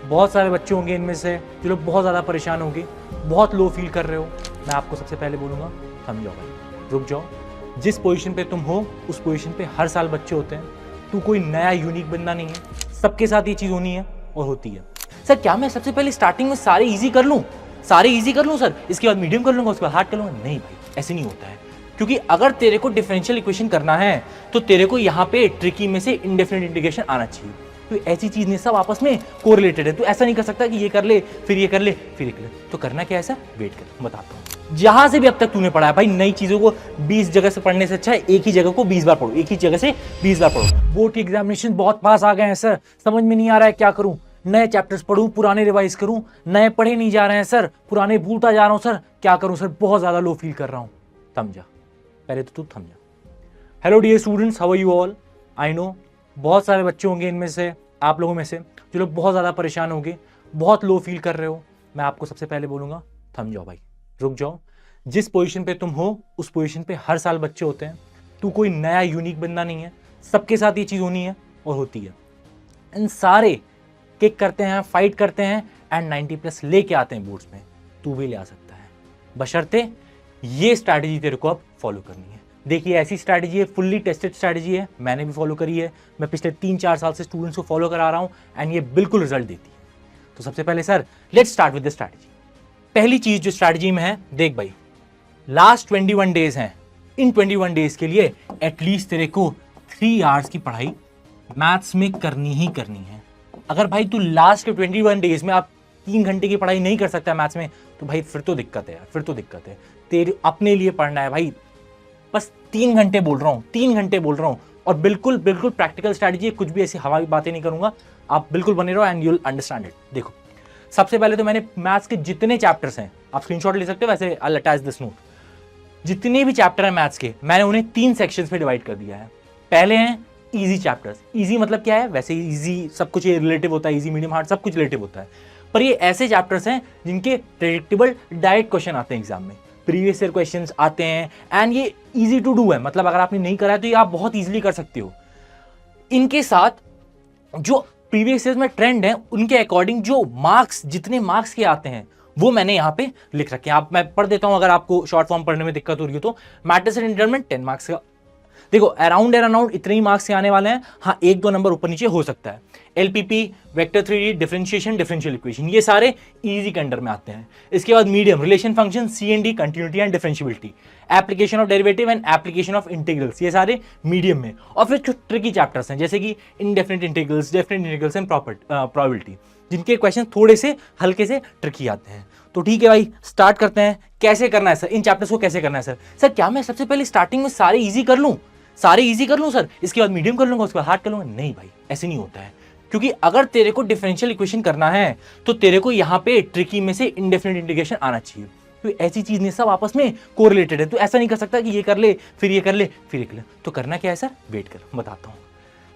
बहुत सारे बच्चे होंगे इनमें से जो लोग बहुत ज़्यादा परेशान होंगे, बहुत लो फील कर रहे हो। मैं आपको सबसे पहले बोलूँगा थम जाओ भाई, रुक जाओ। जिस पोजीशन पे तुम हो उस पोजीशन पे हर साल बच्चे होते हैं। तू कोई नया यूनिक बंदा नहीं है, सबके साथ ये चीज़ होनी है और होती है। सर क्या मैं सबसे पहले स्टार्टिंग में सारे ईजी कर लूँ, सारे ईजी कर लूँ सर, इसके बाद मीडियम कर लूँगा, उसके बाद हार्ड कर लूँगा? नहीं भाई, ऐसे नहीं होता है। क्योंकि अगर तेरे को डिफरेंशियल इक्वेशन करना है तो तेरे को यहाँ पे ट्रिकी में से इंडेफिनिट इंटीग्रेशन आना चाहिए। तो ऐसी चीज नहीं, सब आपस में कोरिलेटेड है। तो ऐसा नहीं कर सकता कि ये कर ले फिर ये कर ले फिर ये कर ले। तो करना क्या है सर, वेट कर, बताता हूँ। जहां से भी अब तक तूने पढ़ा है भाई, नई चीजों को 20 जगह से पढ़ने से अच्छा है एक ही जगह को 20 बार पढ़ो, एक ही जगह से 20 बार पढ़ो। बोर्ड की एग्जामिनेशन बहुत पास आ गए हैं सर, समझ में नहीं आ रहा है क्या करूं, नए चैप्टर्स पढ़ूं पुराने रिवाइज करूं, नए पढ़े नहीं जा रहे हैं सर, पुराने भूलता जा रहा हूं सर, क्या करूं सर, बहुत ज्यादा लो फील कर रहा हूं। थम जा, पहले तो तू थम जा। Hello dear students, how are you all. I know बहुत सारे बच्चे होंगे इनमें से, आप लोगों में से जो लोग बहुत ज़्यादा परेशान होंगे, बहुत लो फील कर रहे हो। मैं आपको सबसे पहले बोलूँगा थम जाओ भाई, रुक जाओ। जिस पोजीशन पे तुम हो उस पोजीशन पे हर साल बच्चे होते हैं। तू कोई नया यूनिक बंदा नहीं है, सबके साथ ये चीज़ होनी है और होती है। इन सारे किक करते हैं, फाइट करते हैं एंड 90+ लेके आते हैं बोर्ड्स में। तू भी ले आ सकता है, बशर्ते ये स्ट्रैटेजी तेरे को अब फॉलो करनी है। देखिए ऐसी स्ट्रैटेजी है, फुल्ली टेस्टेड स्ट्रैटेजी है, मैंने भी फॉलो करी है। मैं पिछले 3-4 साल से स्टूडेंट्स को फॉलो करा रहा हूँ एंड ये बिल्कुल रिजल्ट देती है। तो सबसे पहले sir let's start with the strategy. पहली चीज जो स्ट्रैटेजी में है, देख भाई लास्ट 21 डेज हैं, इन 21 डेज के लिए एटलीस्ट तेरे को 3 आवर्स की पढ़ाई मैथ्स में करनी ही करनी है। अगर भाई तू लास्ट के 21 डेज में आप 3 घंटे की पढ़ाई नहीं कर सकता मैथ्स में, तो भाई फिर तो दिक्कत है यार, फिर तो दिक्कत है। तेरे अपने लिए पढ़ना है भाई, बस 3 घंटे बोल रहा हूँ, 3 घंटे बोल रहा हूँ। और बिल्कुल बिल्कुल प्रैक्टिकल स्ट्रैटेजी है, कुछ भी ऐसी हवाई बातें नहीं करूंगा। आप बिल्कुल बने रहो and you will understand it. देखो सबसे पहले तो मैंने मैथ्स के जितने चैप्टर्स हैं, आप स्क्रीनशॉट ले सकते हो, वैसे I will attach this note. जितने भी चैप्टर हैं मैथ्स के, मैंने उन्हें 3 सेक्शंस में डिवाइड कर दिया है। पहले हैं इजी चैप्टर्स। इजी मतलब क्या है, वैसे इजी सब कुछ ये रिलेटिव होता है, इजी मीडियम हार्ड सब कुछ रिलेटिव होता है, पर ये ऐसे चैप्टर्स हैं जिनके प्रेडिक्टेबल डायरेक्ट क्वेश्चन आते हैं एग्जाम में, प्रीवियस ईयर क्वेश्चंस आते हैं एंड ये इजी टू डू है। मतलब अगर आपने नहीं करा है तो ये आप बहुत इजीली कर सकते हो। इनके साथ जो प्रीवियस ईयर में ट्रेंड है उनके अकॉर्डिंग जो मार्क्स, जितने मार्क्स के आते हैं वो मैंने यहाँ पे लिख रखे हैं। आप मैं पढ़ देता हूं अगर आपको शॉर्ट फॉर्म पढ़ने में दिक्कत हो रही हो तो। मैट्रिक्स एंड इंटरमीडिएट 10 मार्क्स का, देखो अराउंड एंड अराउंड इतने ही मार्क्स के आने वाले हैं। हाँ 1-2 नंबर ऊपर नीचे हो सकता है। LPP, vector 3D, differentiation, differential equation, ये सारे इजी के अंडर में आते हैं। इसके बाद medium, relation function, C&D, continuity and differentiability, application of derivative and application of integrals, ये सारे मीडियम में। और फिर कुछ ट्रिकी चैप्टर्स हैं जैसे कि indefinite integrals, definite integrals and probability, जिनके क्वेश्चन थोड़े से हल्के से ट्रिकी आते हैं। तो ठीक है भाई, स्टार्ट करते हैं। कैसे करना है सर, इन चैप्टर्स को कैसे करना है सर? सर क्या मैं सबसे पहले स्टार्टिंग में सारे इजी कर लूं, सारे इजी कर लूं सर, इसके बाद मीडियम कर लूंगा, उसके बाद हार्ड कर लूंगा? नहीं भाई, ऐसे नहीं होता है। क्योंकि अगर तेरे को डिफरेंशियल इक्वेशन करना है तो तेरे को यहाँ पे ट्रिकी में से इंडेफिनिट इंटीग्रेशन आना चाहिए। तो ऐसी चीज नहीं, सब आपस में कोरिलेटेड है। तो ऐसा नहीं कर सकता कि ये कर ले फिर ये कर ले फिर ये कर ले। तो करना क्या है सर, वेट कर, बताता हूँ।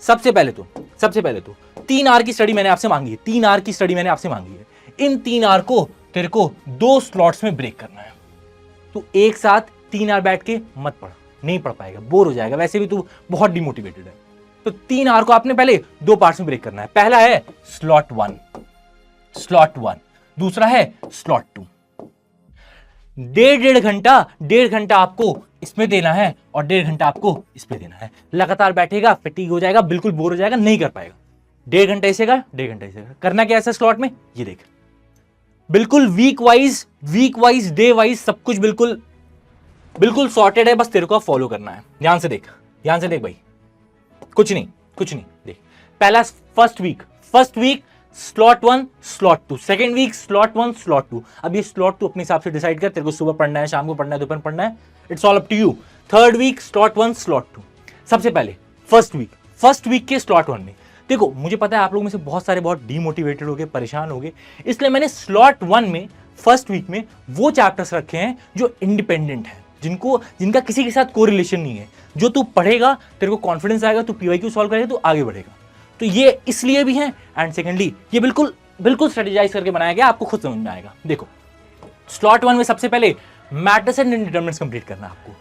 सबसे पहले तो 3 आवर की स्टडी मैंने आपसे मांगी है, 3 आवर की स्टडी मैंने आपसे मांगी है। इन 3 आवर को तेरे को 2 स्लॉट्स में ब्रेक करना है। तो एक साथ 3 आवर बैठ के मत पढ़, नहीं पढ़ पाएगा, बोर हो जाएगा, वैसे भी तू बहुत डिमोटिवेटेड है। तो 3 आवर को आपने पहले 2 पार्ट्स में ब्रेक करना है। पहला है स्लॉट 1, दूसरा है स्लॉट 2। 1.5 घंटा आपको इसमें देना है और 1.5 घंटा आपको इसमें देना है। लगातार बैठेगा, फटीग हो जाएगा, बिल्कुल बोर हो जाएगा, नहीं कर पाएगा। 1.5 घंटा इसे का, 1.5 घंटा इसे का। करना क्या है स्लॉट में, ये देख, बिल्कुल वीक वाइज डे वाइज सब कुछ बिल्कुल सॉर्टेड है। बस तेरे को फॉलो करना है। ध्यान से देख भाई, कुछ नहीं देख। पहला first week slot 1 slot 2, second week slot 1 slot 2। अब ये स्लॉट 2 अपने हिसाब से डिसाइड कर, तेरे को सुबह पढ़ना है, शाम को पढ़ना है, दोपहर पढ़ना है, it's all up to you. Third week slot 1 slot 2। सबसे पहले फर्स्ट वीक के स्लॉट 1 में देखो, मुझे पता है आप लोगों में से बहुत सारे बहुत डीमोटिवेटेड हो गए, परेशान हो गए, इसलिए मैंने स्लॉट 1 में फर्स्ट वीक में वो चैप्टर्स रखे हैं जो इंडिपेंडेंट है, जिनका किसी के साथ कोई रिलेशन नहीं है। जो तू पढ़ेगा तेरे को कॉन्फिडेंस आएगा, तू पीवाईक्यू सॉल्व करेगा तो आगे बढ़ेगा। तो ये इसलिए भी है एंड सेकेंडली ये बिल्कुल स्ट्रेटेजाइज करके बनाया गया, आपको खुद समझ में आएगा। देखो स्लॉट 1 में सबसे पहले मैट्रिक्स एंड इंडिटरमिनेंट्स कंप्लीट करना है आपको।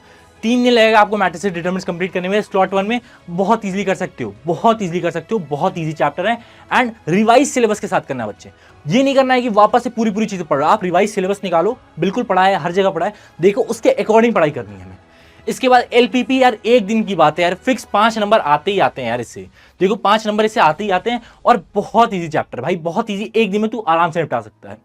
3 दिन लगेगा आपको मैट्रिसेस डिटरमिनेंट्स कंप्लीट करने में। स्लॉट 1 में बहुत इजीली कर सकते हो, बहुत इजीली कर सकते हो, बहुत इजी चैप्टर है एंड रिवाइज सिलेबस के साथ करना है बच्चे। ये नहीं करना है कि वापस से पूरी चीजें पढ़ रहे हो, आप रिवाइज सिलेबस निकालो, बिल्कुल पढ़ा है, हर जगह पढ़ा है, देखो उसके अकॉर्डिंग पढ़ाई करनी है हमें। इसके बाद एलपीपी यार एक दिन की बात है यार, फिक्स 5 नंबर आते ही आते हैं यार इससे, देखो 5 नंबर इससे आते ही आते हैं और बहुत इजी चैप्टर भाई, बहुत इजी, एक दिन में तू आराम से निपटा सकता है।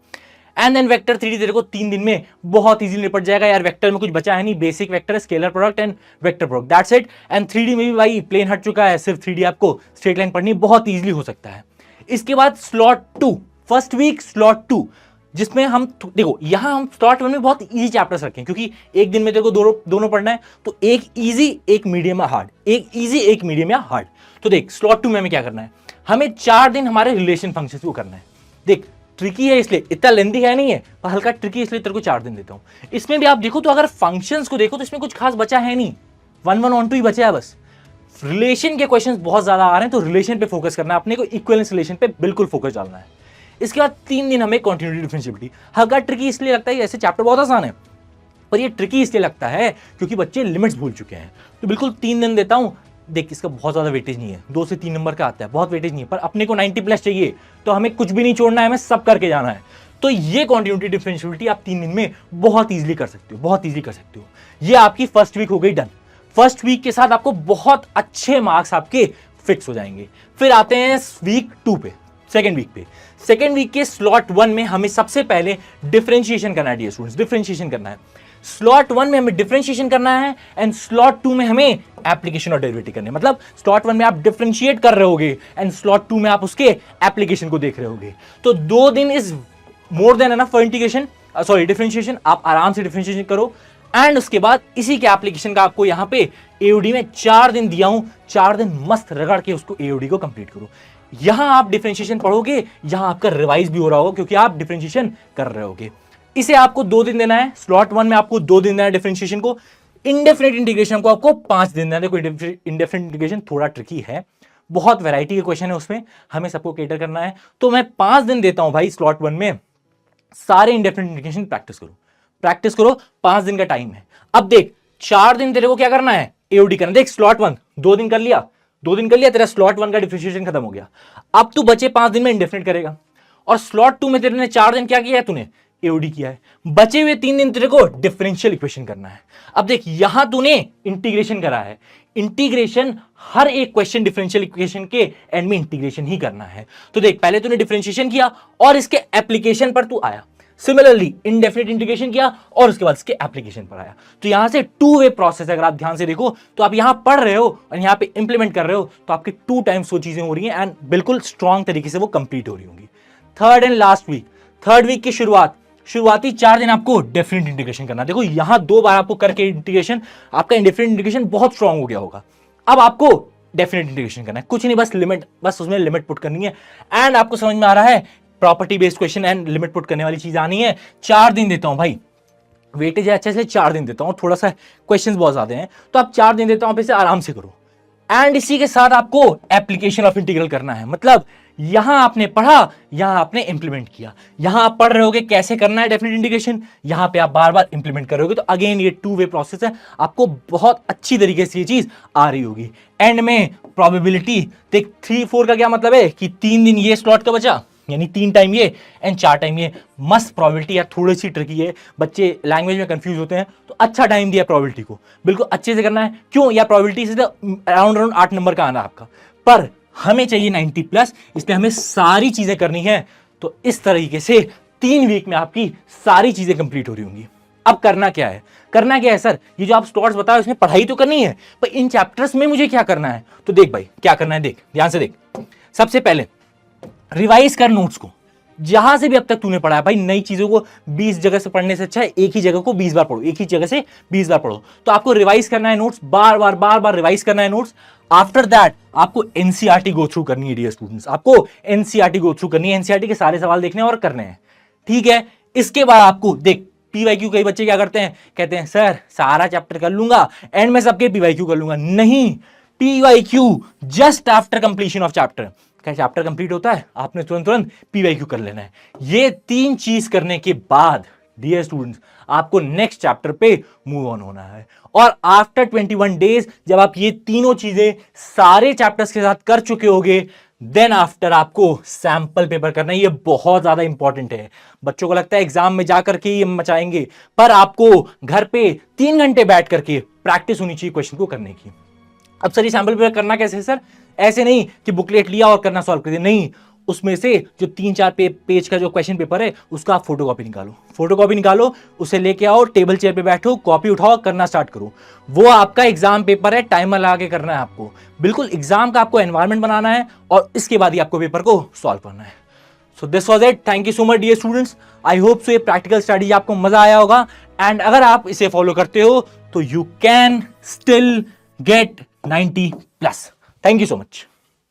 एंड देन वेक्टर 3D तेरे को 3 दिन में बहुत इजीली निपट जाएगा यार। वेक्टर में कुछ बचा है नहीं, basic vector, scalar product and vector product, that's it. And 3D में भी भाई प्लेन हट चुका है, सिर्फ 3D आपको स्ट्रेट लाइन पढ़नी बहुत इजीली हो सकता है। इसके बाद स्लॉट 2, फर्स्ट वीक स्लॉट 2, जिसमें हम देखो यहां हम स्लॉट 1 में बहुत इजी चैप्टर्स रखें क्योंकि एक दिन में तेरे को दोनों पढ़ना है, तो एक इजी एक मीडियम या हार्ड, एक इजी एक मीडियम या हार्ड। तो देख स्लॉट 2 में हमें क्या करना है, हमें 4 दिन हमारे रिलेशन फंक्शंस को करना है। देख ट्रिकी है इसलिए, इतना लेंथी है नहीं है पर हल्का ट्रिकी इसलिए तेरे को 4 दिन देता हूं। इसमें भी आप देखो तो अगर फंक्शंस को देखो तो इसमें कुछ खास बचा है नहीं, 1 1 on 2 ही बचा है बस। रिलेशन के क्वेश्चंस बहुत ज्यादा आ रहे हैं तो रिलेशन पे फोकस करना है अपने को, इक्विवेलेंस रिलेशन पे बिल्कुल फोकस डालना है। इसके बाद 3 दिन हमें कॉन्टिन्यूटी डिफरेंशिएबिलिटी, हल्का ट्रिकी इसलिए लगता है, ऐसे चैप्टर बहुत आसान है पर ये ट्रिकी इसलिए लगता है क्योंकि बच्चे लिमिट्स भूल चुके हैं। तो बिल्कुल 3 दिन देता हूं। देख इसका बहुत ज्यादा वेटेज नहीं है, 2 से 3 नंबर का आता है, बहुत वेटेज नहीं है, पर अपने को 90 प्लस चाहिए तो हमें कुछ भी नहीं छोड़ना है, हमें सब करके जाना है। तो ये कॉन्टिन्यूटी डिफरेंशिएबिलिटी आप 3 दिन में बहुत इजीली कर सकते हो, बहुत इजीली कर सकते हो। ये आपकी फर्स्ट वीक हो गई डन। फर्स्ट वीक के साथ आपको बहुत अच्छे मार्क्स आपके फिक्स हो जाएंगे। फिर आते हैं वीक 2 पे, सेकेंड वीक पे। सेकेंड वीक के स्लॉट 1 में हमें सबसे पहले डिफरेंशिएशन करना है डियर स्टूडेंट्स, डिफरेंशिएशन करना है। स्लॉट 1 में हमें डिफरेंशिएशन करना है एंड स्लॉट 2 में हमें एप्लीकेशन और डेरिवेटिव करने हैं। मतलब स्लॉट 1 में आप डिफरेंशिएट कर रहे होगे एंड स्लॉट 2 में आप उसके एप्लीकेशन को देख रहे होगे। तो 2 दिन is more than enough for integration, sorry differentiation. आप आराम से डिफरेंशिएशन करो एंड उसके बाद इसी के एप्लीकेशन का आपको यहां पे एओडी में 4 दिन दिया हूं, 4 दिन मस्त रगड़ के उसको एओडी को कंप्लीट करो। यहां आप डिफरेंशिएशन पढ़ोगे, यहां आपका रिवाइज भी हो रहा होगा क्योंकि आप डिफरेंशिएशन कर रहे होगे। इसे आपको 2 दिन देना है, स्लॉट 1 में आपको 2 दिन देना है डिफरेंशिएशन को। इंडेफिनिट इंटीग्रेशन को आपको 5 दिन देना है। देखो इंडेफिनिट इंटीग्रेशन थोड़ा ट्रिकी है, बहुत वैरायटी के क्वेश्चन है उसमें, हमें सबको केटर करना है, तो मैं 5 दिन देता हूं भाई स्लॉट 1 में। सारे इंडेफिनिट इंटीग्रेशन प्रैक्टिस करो, प्रैक्टिस करो, 5 दिन का टाइम है। अब देख 4 दिन तेरे को क्या करना है, एओडी करना। देख स्लॉट 1 2 दिन कर लिया, 2 दिन कर लिया, तेरा स्लॉट 1 का डिफरेंशिएशन खत्म हो गया। अब तू बचे 5 दिन में इंडेफिनिट करेगा और स्लॉट 2 में तेरे ने 4 दिन क्या किया है, तूने एओडी किया है। बचे हुए 3 दिन तेरे को डिफरेंशियल इक्वेशन करना है। अब देख यहां तूने इंटीग्रेशन करा है, इंटीग्रेशन हर एक क्वेश्चन डिफरेंशियल इक्वेशन के एंड में इंटीग्रेशन ही करना है। तो देख पहले तूने डिफरेंशिएशन किया और इसके एप्लीकेशन पर तू आया, सिमिलरली इंडेफिनिट इंटीग्रेशन किया और उसके बाद इसके एप्लीकेशन पर आया। तो यहां से 2 वे प्रोसेस है। अगर आप ध्यान से देखो तो आप यहां पढ़ रहे हो और यहां पे इंप्लीमेंट कर रहे हो तो आपकी 2 टाइम्स वो चीजें हो रही हैं एंड बिल्कुल स्ट्रॉन्ग तरीके से वो कंप्लीट हो रही होंगी। Third and last week, third week की शुरुआती 4 दिन आपको डेफिनेट इंटीग्रेशन करना। देखो यहां 2 बार आपको करके इंटीग्रेशन, आपका इंडेफिनिट इंटीग्रेशन बहुत स्ट्रांग हो गया होगा। अब आपको डेफिनेट इंटीग्रेशन करना है, कुछ नहीं, बस लिमिट, बस उसमें लिमिट पुट करनी है एंड आपको समझ में आ रहा है property based question and limit put करने वाली चीज आनी है। 4 दिन देता हूं भाई, वेटेज है अच्छे से 4 दिन देता हूं, थोड़ा सा क्वेश्चंस बहुत ज्यादा हैं तो आप 4 दिन देता हूं, फिर से आराम से करो। एंड इसी के साथ आपको एप्लीकेशन ऑफ इंटीग्रल करना है। मतलब यहां आपने पढ़ा, यहां आपने इंप्लीमेंट किया, यहां आप पढ़ रहे होगे कैसे करना है डेफिनेट इंटीग्रेशन, यहां पे आप बार बार इंप्लीमेंट करोगे। तो अगेन ये 2 वे प्रोसेस है, आपको बहुत अच्छी तरीके से ये चीज आ रही होगी। एंड में प्रोबेबिलिटी देख 3 4 का क्या मतलब है कि 3 दिन ये स्लॉट का बचा, यानी 3 टाइम ये एंड 4 टाइम ये। मस्त प्रोबेबिलिटी यार, थोड़ी सी ट्रिकी है, बच्चे लैंग्वेज में कंफ्यूज होते हैं, तो अच्छा टाइम दिया प्रोबेबिलिटी को, बिल्कुल अच्छे से करना है। क्यों, या प्रोबेबिलिटी से अराउंड 8 नंबर का आना आपका, पर हमें चाहिए 90 प्लस, इसलिए हमें सारी चीजें करनी है। तो इस तरीके से 3 वीक में आपकी सारी चीजें कंप्लीट हो रही होंगी। अब करना क्या है, करना क्या है सर, ये जो आप स्लॉट्स बताओ इसमें पढ़ाई तो करनी है, पर इन चैप्टर्स में मुझे क्या करना है। तो देख भाई क्या करना है, देख ध्यान से देख। सबसे पहले रिवाइज कर नोट्स को, जहां से भी अब तक तूने पढ़ा है भाई। नई चीजों को 20 जगह से पढ़ने से अच्छा है एक ही जगह को 20 बार पढ़ो, एक ही जगह से 20 बार पढ़ो। तो आपको रिवाइज करना है नोट्स, बार बार रिवाइज करना है नोट्स। आफ्टर दैट आपको एनसीईआरटी गो थ्रू करनी है डियर स्टूडेंट्स, आपको एनसीईआरटी गो थ्रू करनी है, एनसीईआरटी के सारे सवाल देखने और करने हैं, ठीक है। इसके बाद आपको देख पीवाईक्यू, कई बच्चे क्या करते हैं, कहते हैं सर सारा चैप्टर कर लूंगा एंड में सबके पीवाईक्यू कर लूंगा। नहीं, PYQ just after completion of chapter. क्या चैप्टर कंप्लीट होता है आपने तुरंत पीवाईक्यू कर लेना है। ये 3 चीज करने के बाद डियर स्टूडेंट्स आपको नेक्स्ट चैप्टर पे मूव ऑन होना है। और आफ्टर 21 डेज जब आप ये तीनों चीजें सारे चैप्टर्स के साथ कर चुके होगे, देन आफ्टर आपको सैंपल पेपर करना है। ये बहुत ज्यादा इंपॉर्टेंट है। बच्चों को लगता है एग्जाम में जाकर के ये मचाएंगे, पर आपको घर पे 3 घंटे बैठ करके प्रैक्टिस होनी चाहिए क्वेश्चन को करने की। अब सर ये सैंपल पेपर करना कैसे है सर? ऐसे नहीं कि बुकलेट लिया और करना सॉल्व कर दिया, नहीं। उसमें से जो 3-4 पेज का जो क्वेश्चन पेपर है उसका आप फोटोकॉपी निकालो, उसे लेके आओ, टेबल चेयर पे बैठो, कॉपी उठाओ, करना स्टार्ट करो। वो आपका एग्जाम पेपर है, टाइमर लगा के करना है आपको। बिल्कुल एग्जाम का आपको एनवायरनमेंट बनाना है और इसके बाद ही आपको पेपर को सॉल्व करना है। So this was it. Thank you so much dear students. I hope so ये प्रैक्टिकल स्टडी आपको मजा आया होगा, एंड अगर आप इसे फॉलो करते हो तो you can still get 90+। Thank you so much.